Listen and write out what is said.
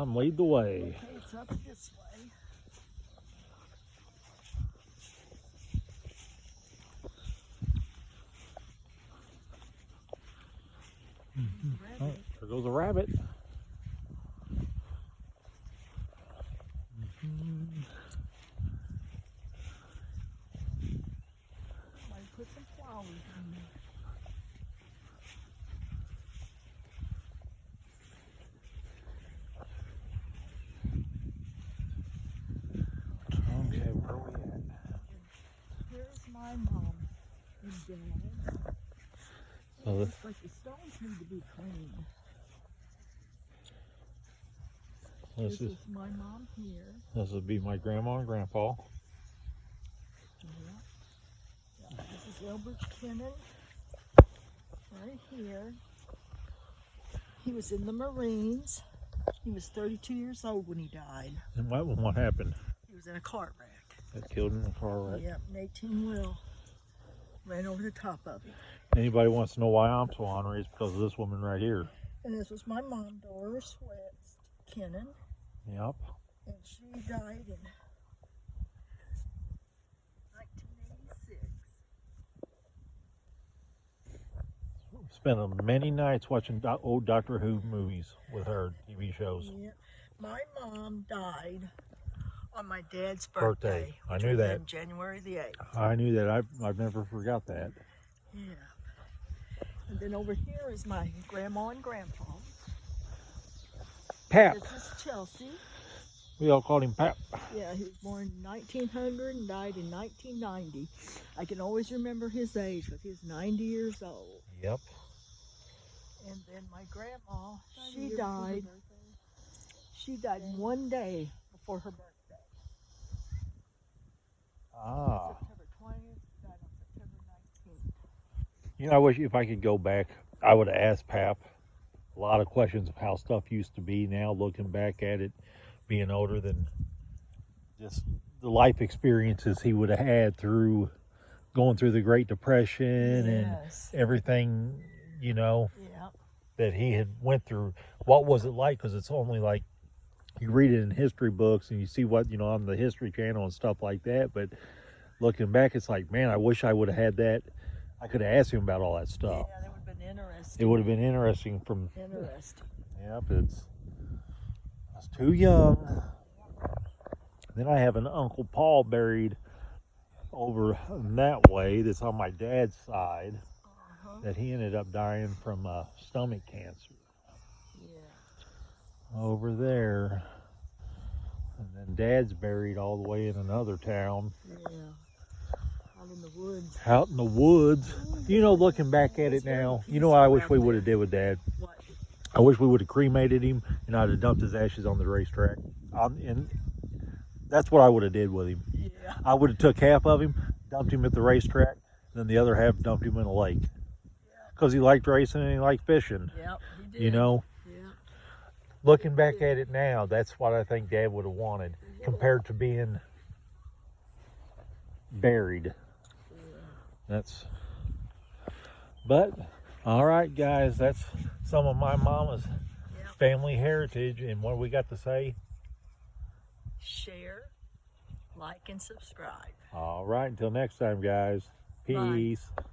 Mom, lead the way. Okay, it's up this way. Oh, there goes a rabbit. Might put some flowers in there. Okay, where are we at? Here's my mom and dad. So Looks like the stones need to be cleaned. this This is is my mom here. this would be my grandma and grandpa. Yeah. This is Elbert Kennan. Right here. He was in the Marines. He was 32 years old when he died. And what happened? He was in a car wreck. Got killed in a car wreck. Yep, an 18-wheel ran over the top of him. Anybody wants to know why I'm so honored? It's because of this woman right here. And this was my mom, Doris West Kennan, Yep. and she died in 1986. Spent many nights watching old Doctor Who movies with her, TV shows. Yeah. My mom died on my dad's birthday. I which knew was that. in January the 8th. I knew that. I've never forgot that. Yeah. And then over here is my grandma and grandpa. Pap. This is Chelsea. We all called him Pap. Yeah, he was born in 1900 and died in 1990. I can always remember his age because he was 90 years old. Yep. And then my grandma, she died. She died one day before her birthday. Ah. September 20th, died on September 19th. You know, I wish if I could go back, I would have asked Pap a lot of questions of how stuff used to be now, looking back at it, being older, than just the life experiences he would have had through going through the Great Depression Yes. and everything, you know, Yeah. that he had went through. What was it like? Because it's only like you read it in history books and you see what, you know, on the History Channel and stuff like that. But looking back, it's like, man, I wish I would have had that. I could have asked him about all that stuff. Yeah, that would have been interesting. It would have been interesting from. Interesting. Yep, I was too young. Then I have an Uncle Paul buried over that way. That's on my dad's side. That he ended up dying from stomach cancer. Yeah. Over there. And then Dad's buried all the way in another town. Yeah. Out in the woods. Out in the woods. You know, looking back at it now, you know what I wish we would have did with Dad? What? I wish we would have cremated him and I'd have dumped his ashes on the racetrack. And that's what I would have did with him. Yeah. I would have took half of him, dumped him at the racetrack, then the other half dumped him in a lake. Because he liked racing and he liked fishing. Yep, he did. You know? Yeah. Looking back at it now, that's what I think Dad would have wanted compared to being buried. That's, but all right, guys, that's some of my mama's family heritage. And what we got to say? Share, like, and subscribe. All right, until next time, guys. Peace. Bye.